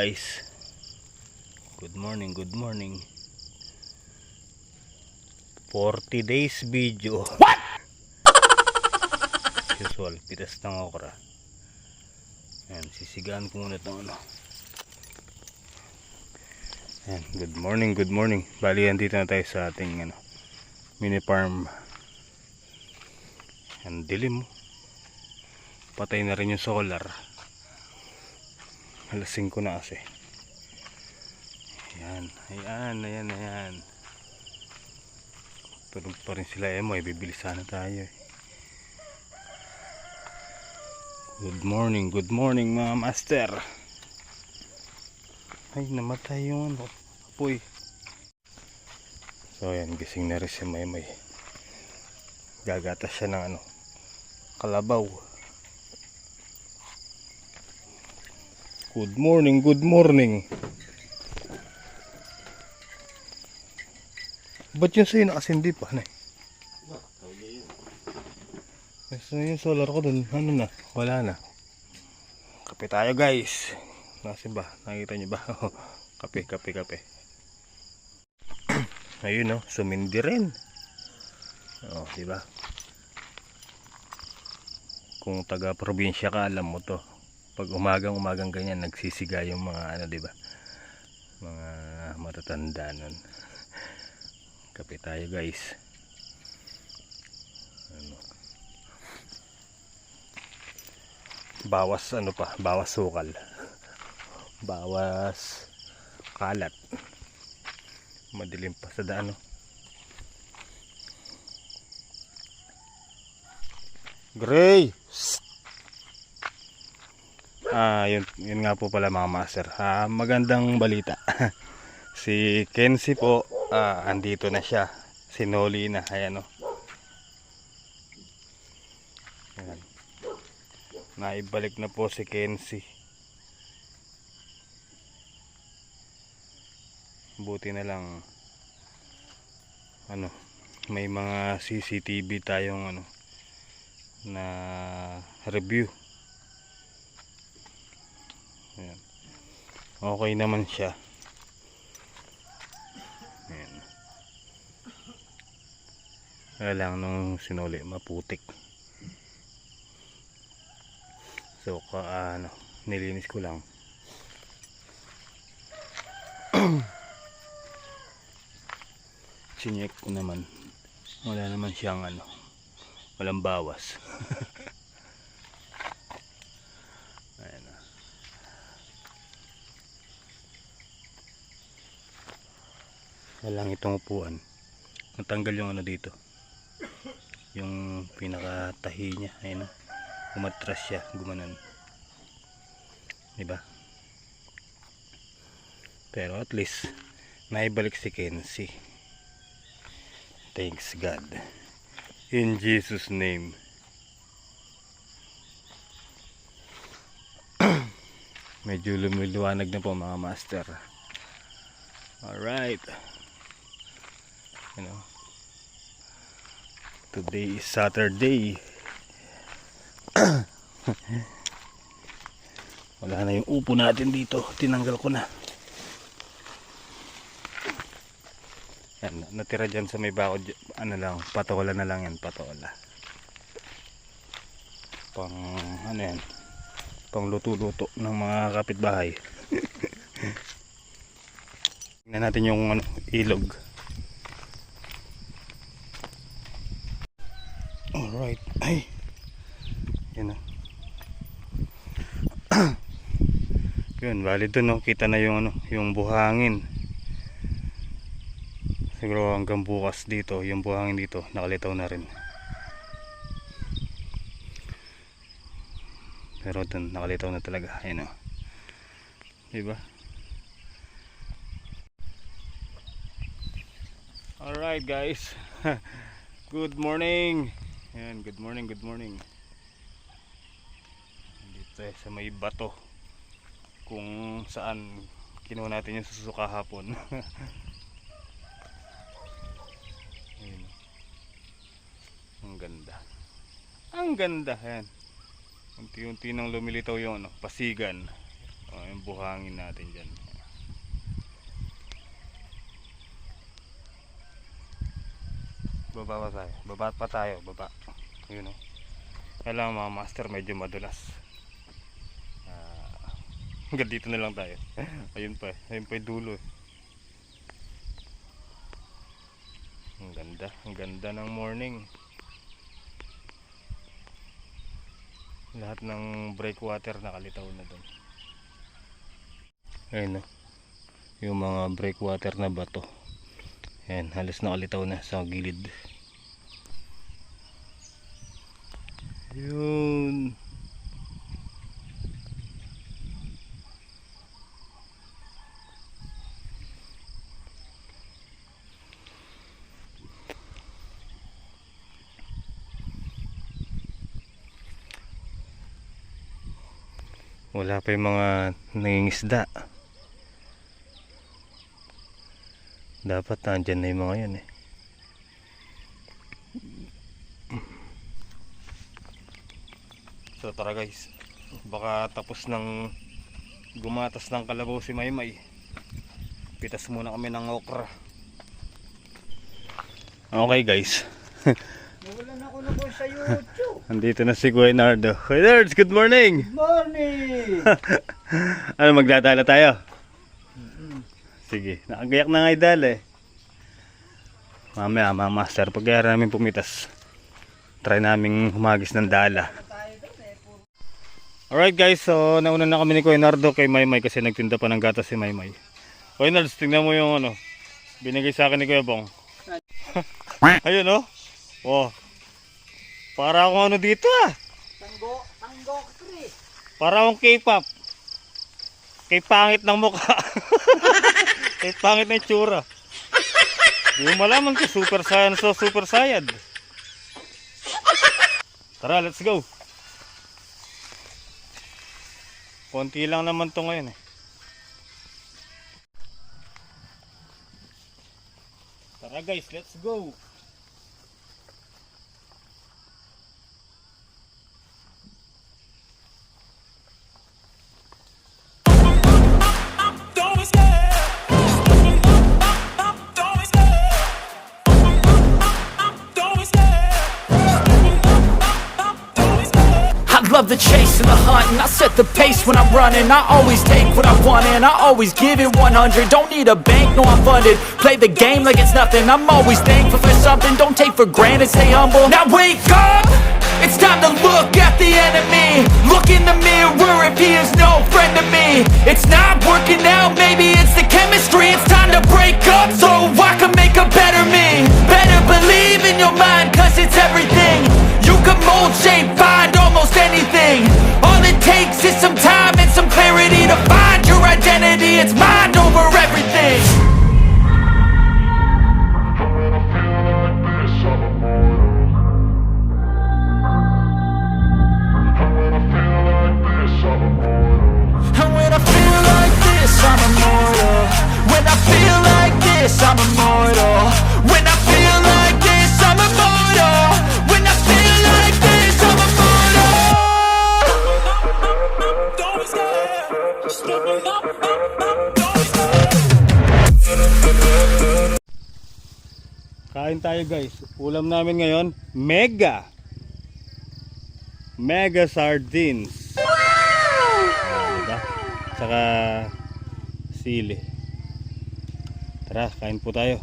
guys. Good morning, good morning. 40 days video. What? Usual, pitas ng okra. Ayan, sisigaan ko muna itong ano. Ayan, good morning, good morning. Bali, andito na tayo sa ating mini farm. Ayan, dilim. Patay na rin yung solar. Alas 5 na kasi. Ayan. Tulog pa rin sila Emoy, bibili sana tayo eh. Good morning mga master. Ay, namatay yung apoy. So ayan, gising na rin si Maymay. Gagatas siya ng kalabaw. Good morning. Ba't yung sa'yo nakasindi pa na eh? So yung solar ko dun, wala na. Kape tayo guys. Nasi ba? Nakita nyo ba? Kape. Ayun sumindi rin. Diba? Kung taga probinsya ka, alam mo to. Pag umagang ganyan, nagsisiga yung mga diba? Mga matatanda nun. Kape tayo guys. Bawas bawas sukal. Bawas kalat. Madilim pa sa daan Gray. Yun nga po pala mga master. Magandang balita. Si Kenzie po, andito na siya. Sinoli na. Ayan Ayan. Naibalik na po si Kenzie. Buti na lang may mga CCTV tayong na review. Ayan. Okay naman siya. Ayan. Kaya lang nung sinuli maputik. So nilinis ko lang. Chinek ko naman. Wala naman siyang walang bawas. Ayan lang itong upuan. Natanggal yung dito. Yung pinakatahi niya. Ayan umatras siya. Gumanan. Diba? Pero at least naibalik si Kenzie. Thanks God. In Jesus name. Medyo lumiwanag na po mga master. Alright. Today is Saturday. Wala na yung upo natin dito. Tinanggal ko na. Yan, natira dyan sa may bakod. Patola na lang yan. Patola. Pang yan. Pang luto-luto ng mga kapitbahay. Tingnan natin yung ilog. Alright. Ay. Yan Yun, bali doon kita na yung yung buhangin. Siguro hanggang bukas dito, yung buhangin dito nakalitaw na rin. Pero doon nakalitaw na talaga. Ayun diba? Alright guys. Good morning. Ayan, good morning. Dito sa may bato. Kung saan kinuha natin yung susuka hapon. Ayun. Ang ganda. Ayan. Unti-unti nang lumilitaw yung pasigan. Yung buhangin natin dyan. Baba pa tayo. Baba pa tayo. Baba. Yun o. Kailangan mga master medyo madulas. Hanggang dito na lang tayo. Ayun pa. Ayun pa yung dulo. Ang ganda. Ang ganda ng morning. Lahat ng breakwater nakalitaw na doon. Ayun o. Yung mga breakwater na bato. Ayan, halos nakalitaw na sa gilid. Yun. Wala pa yung mga nangingisda. Dapat nandyan na yung mga yan eh. So tara guys, baka tapos ng gumatas ng kalabaw si Maymay. Pitas muna kami ng okra. Okay guys. Nawalan ako na po sa YouTube. Andito na si Kuya Nardo. Kuya Nards, good morning! Morning! Ano, magdadala tayo? Sige, nakagayak na nga idal eh. Mamaya mga master, pagkaya namin pumitas, try naming humagis ng dala. Alright guys, so nauna na kami ni Kuya Nardo kay Maymay kasi nagtinda pa ng gatas si Maymay. Kuya Nards, tingnan mo yung ano, binigay sa akin ni Kuya Bong. Ayun oh. Oh. Para akong ano dito ah. Tanggo, Chris. Para akong K-pop. Kay pangit ng mukha. Kay pangit ng tsura. Di mo malaman ko super saiyan so super sayad. Tara, let's go. Konti lang naman to ngayon eh. Tara guys, let's go. I love the chase and the hunt, and I set the pace when I'm running. I always take what I want and I always give it 100. Don't need a bank, no I'm funded. Play the game like it's nothing. I'm always thankful for something. Don't take for granted, stay humble. Now wake up, it's time to look at the enemy. Look in the mirror if he is no friend to me. It's not working out, maybe it's the chemistry. It's time to break up so I can make a better me. Better believe in your mind, cause it's everything. You can mold, shape, find almost anything. All it takes is some time and some clarity to find your identity. It's mind over everything. And when I feel like this, I'm immortal. When I feel like this, I'm immortal. When I feel like this, I'm immortal. When I feel like this, I'm immortal. Don't be scared. Just give me up. Don't be scared. Kain tayo guys. Ulam namin ngayon, mega sardines. Diba? Tsaka sili. Tara, kain po tayo.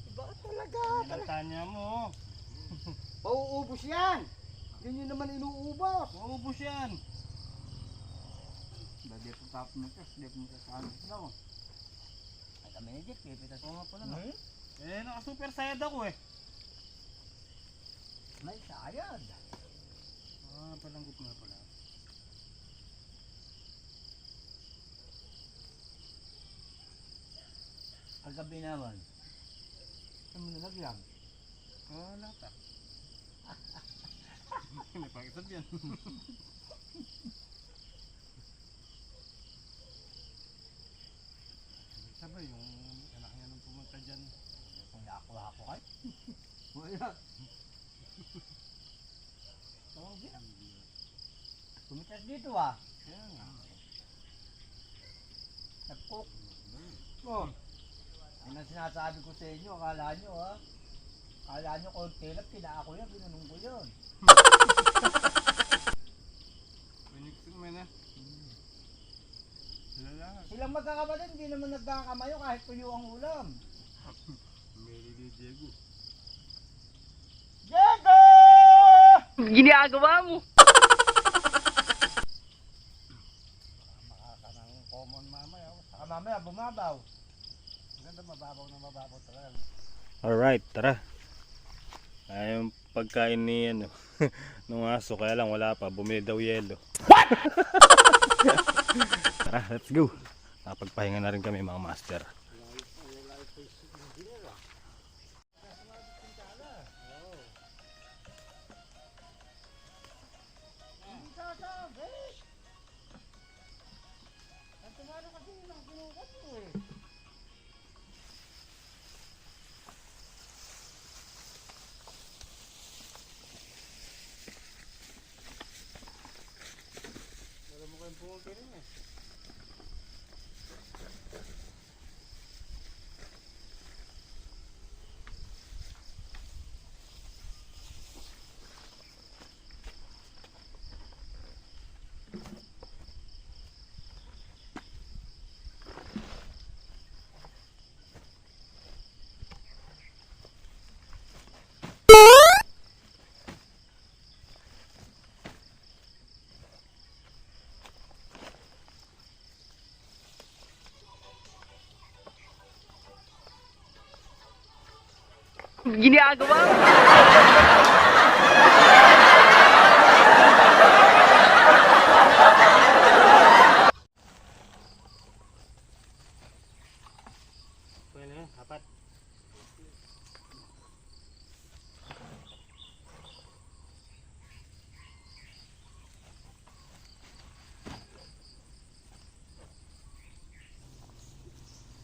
Iba talaga. Tanya mo. Pauubos yan. Yun yun naman inuubos. Maubos yan. Dati po tapos mo ito. Dati mo ito sa ano. No. Ay kami ni Jeff. Pipitas mo nga pala. No? Eh, naka super sayad ako eh. May sayad. Palanggot nga pala. Kagabi naman. Saan mo nalagyan? Lata. Napakisad yan. Sabay yung anak niya nung pumunta dyan. Kung ako kayo. Wala. Pumitas dito ah. Nag-cook. Oh. Yan ang sinasabi ko sa inyo, akala nyo ha. Akala nyo konti lang, pinako yan, binanong ko yun. Piniksin mo na. Silang magkakapatid, hindi naman nagkakamayo kahit tuyo ang ulam. Mary ni Diego. Diego! Ginagawa mo. Makakanang common mamaya. Saka mamaya bumabaw. Maganda mababaw na mababaw talaga. Alright, tara. Ay, yung pagkain ni ano, nung aso, kaya lang wala pa, bumili daw yelo. What? Tara, let's go. Nakapagpahinga na rin kami mga master. Ginagawa mo. Pwede na, apat.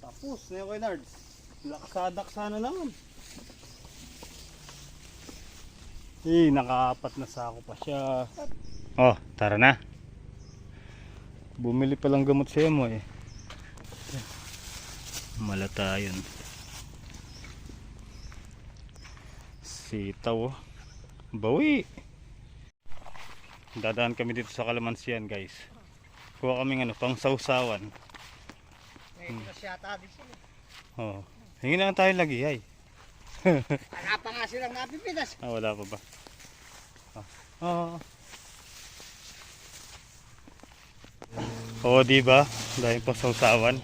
Tapos na yung kay Nards. Laksadaksa na naman. Nakaapat na sako pa siya. Oh, tara na. Bumili pa lang gamot siya mo eh. Malata yun. Sitaw oh. Bawi. Dadaan kami dito sa Kalamansian guys. Kuha kaming ano, pang sausawan. May nasyata din sila. Oh. Hingi na lang tayo lagi ay. Wala pa nga silang napipitas. Wala pa ba? Oh, di ba? Dahil pa sausawan.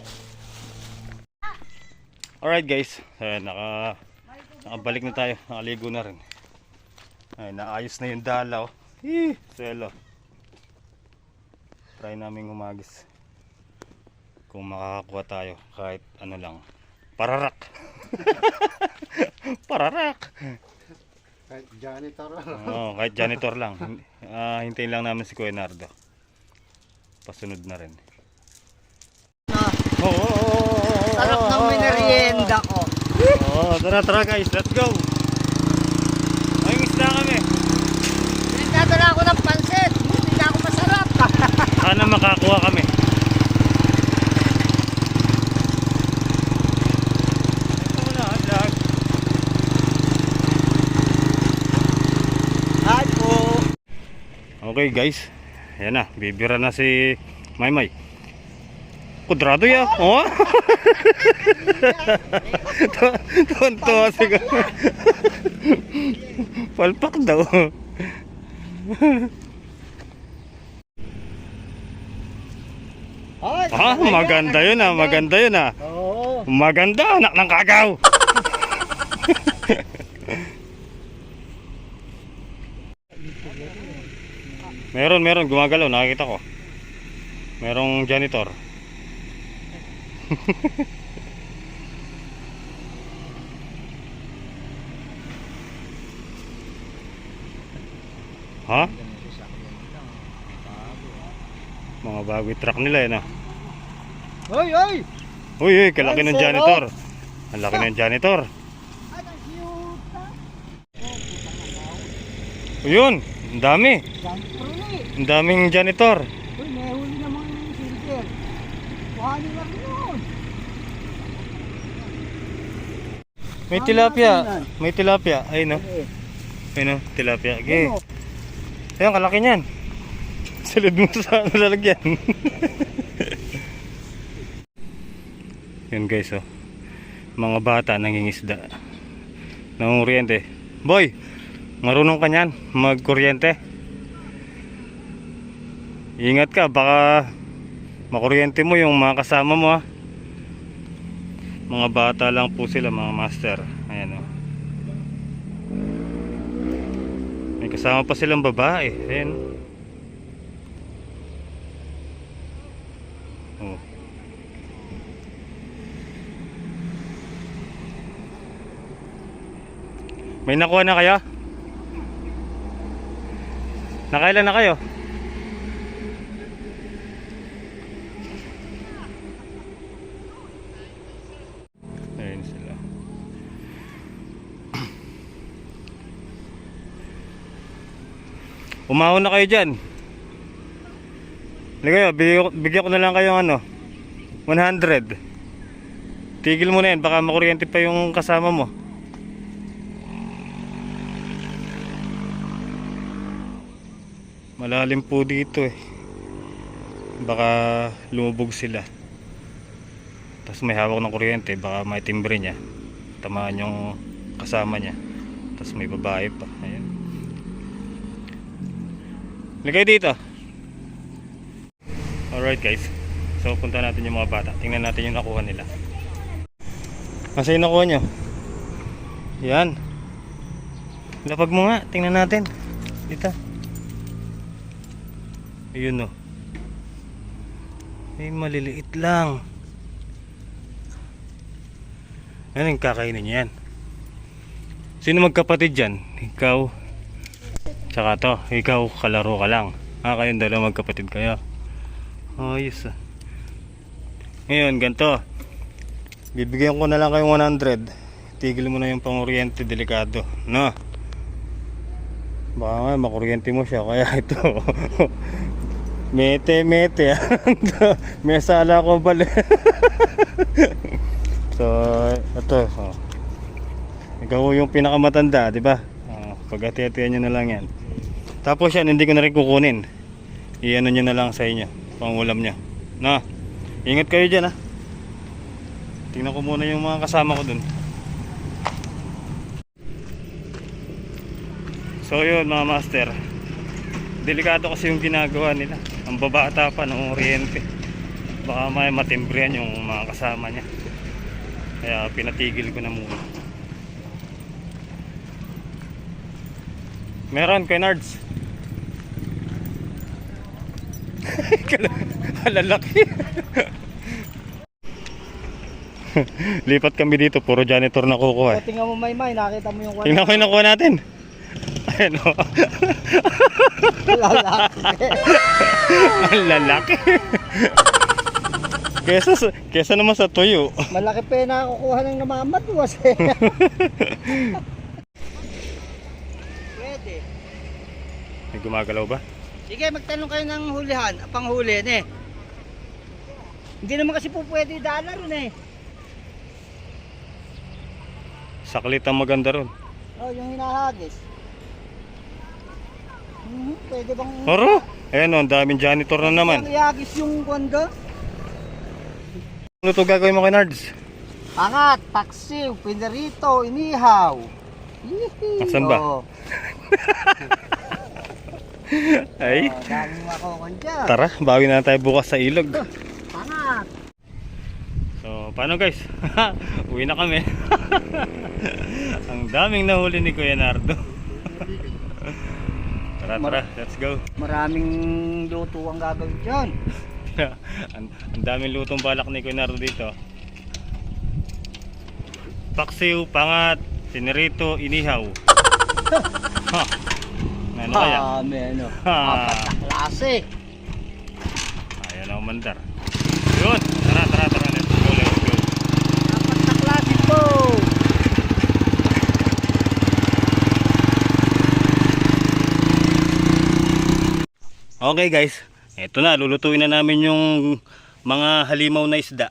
Alright guys, nakabalik na tayo. Nakaligo na rin. Ay, naayos na yung dalaw. Selo. Try namin humagis. Kung makakakuha tayo kahit ano lang. Pararak. Pararak. Kahit janitor lang. Oo, kahit janitor lang. Hintayin lang namin si Kuya Nardo. Pasunod na rin. Sarap ng merienda ko. Tara guys, let's go. May isda kami. Pinagdadala ako ng pansit. Hindi na ako masarap. Sana makakuha kami. Ito muna, vlog. Hi po. Okay guys, ayan na, bibira na si Maymay. Kudrado ya, oh. Tuwan-tuwa siguro. Palpak daw. Maganda yun ah, maganda yun ah. Oo. Maganda, anak ng kagaw. Meron, gumagalaw, nakikita ko. Merong janitor. Ha? Mga bago yung truck nila yun ah. Hoy, hoy. Uy, kalaki ng janitor. Ang laki ng janitor. Ay, ang cute. Yun, ang dami. Jump through eh. Ang daming janitor. Uy, may huli naman yung silver. Kuhanin lang yun. May tilapia. May tilapia. Ayun, no? Ayun, no? Tilapia. Okay. Ano? Ayun, kalaki niyan. Salid mo sa lalagyan. Yun guys, oh. Mga bata nangingisda. Nangunguryente. Boy, marunong ka niyan magkuryente. Ingat ka, baka makuryente mo yung mga kasama mo, ha. Mga bata lang po sila, mga master. Ayan, oh. May kasama pa silang babae. Ayan. Oh. May nakuha na kayo? Nakailan na kayo? Ayun sila. Umahon na kayo dyan. Hindi kayo, bigyan ko na lang kayo ano, 100. Tigil mo na yan, baka makuryente pa yung kasama mo. Malalim po dito eh. Baka lumubog sila. Tapos may hawak ng kuryente, baka may timbre niya. Tamaan yung kasama niya. Tapos may babae pa. Ayan. Ligay dito. Alright guys. So punta natin yung mga bata. Tingnan natin yung nakuha nila. Masa yung nakuha nyo? Yan. Lapag mo nga. Tingnan natin. Dito. Ayun, oh. Ay, maliliit lang. Ano yung kakainin niya yan? Sino magkapatid dyan? Ikaw. Tsaka to. Ikaw, kalaro ka lang. Kayong dalawa magkapatid kayo. Ayos, ah. Ngayon, ganito. Bibigyan ko na lang kayong 100. Tigil mo na yung panguryente, delikado. No? Baka nga, makuryente mo siya. Kaya ito. Mete. May sala ko bali. So, ito. Oh. Ikaw yung pinakamatanda, di ba? Pag-hati-hatihan nyo na lang yan. Tapos yan, hindi ko na rin kukunin. Iano nyo na lang sa inyo. Pangulam nyo. No? Ingat kayo dyan, ha? Tingnan ko muna yung mga kasama ko dun. So yun mga master, delikado kasi yung ginagawa nila. Ang babata pa ng oriente, baka may matimbrihan yung mga kasama niya. Kaya pinatigil ko na muna. Meron kay Nards. Lalaki. Lipat kami dito, puro janitor na kukuha. Tingnan mo may nakita mo yung Tingnan ko yung nakuha natin. Ayan, o. lalaki. Ang lalaki. Kesa naman sa tuyo. Malaki pa yung nakukuha ng namamatwas eh. Pwede. May gumagalaw ba? Sige, magtanong kayo ng hulihan, panghuli eh. Hindi naman kasi po pwede dala ron eh. Saklit ang maganda ron. Oh, yung hinahagis. Pwede bang... Oro! Ayan o, ang daming janitor na naman. Ang ihagis yung kwanda? Ano ito gagawin mo kay Nards? Angat, paksiw, pinarito, inihaw. Hihi. Asan ba? Oh. Ay, Oh, daming makokon dyan. tara, bawi na tayo bukas sa ilog. Angat. So, paano guys? Uwi na kami. Ang daming nahuli ni Kuya Nardo. Tara, let's go. Maraming luto ang gagawin dyan. Ang daming lutong balak ni Kuya Nardo dito. Paksiw, pangat, sinirito, inihaw. Ha. Ano kaya? Ano? Ha. Apat na klase. Ayan ang mandar. Yun, tara, let's go. Apat na klase po. Okay guys, eto na, lulutuin na namin yung mga halimaw na isda.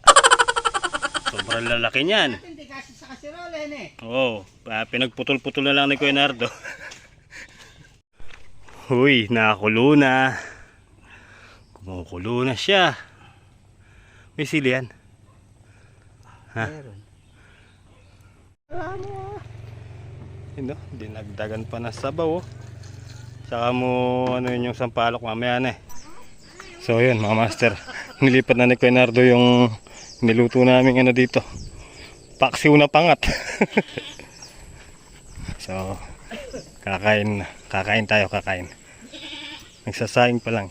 Sobrang lalaki niyan. Hindi kasi sa kasirolen eh. Oo, pinagputol-putol na lang ni Kuya Nardo. Uy, nakakulo na. Kumukulo na siya. May sili yan. Ha? Meron. Yun, no? Dinagdagan pa ng sabaw. Oh. Saka mo ano yun yung sampalok mamaya na eh. So yun mga master, nilipat na ni Kuya Nardo yung niluto namin ano dito. Paksiw na pangat. So kakain tayo. Nagsasaing pa lang.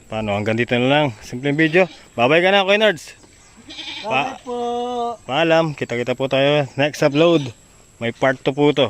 Paano, hanggang dito na lang. Simpleng video. Bye-bye ka na Kuya Nards. Bakit po? Paalam, kita-kita po tayo next upload. May part 2 po to.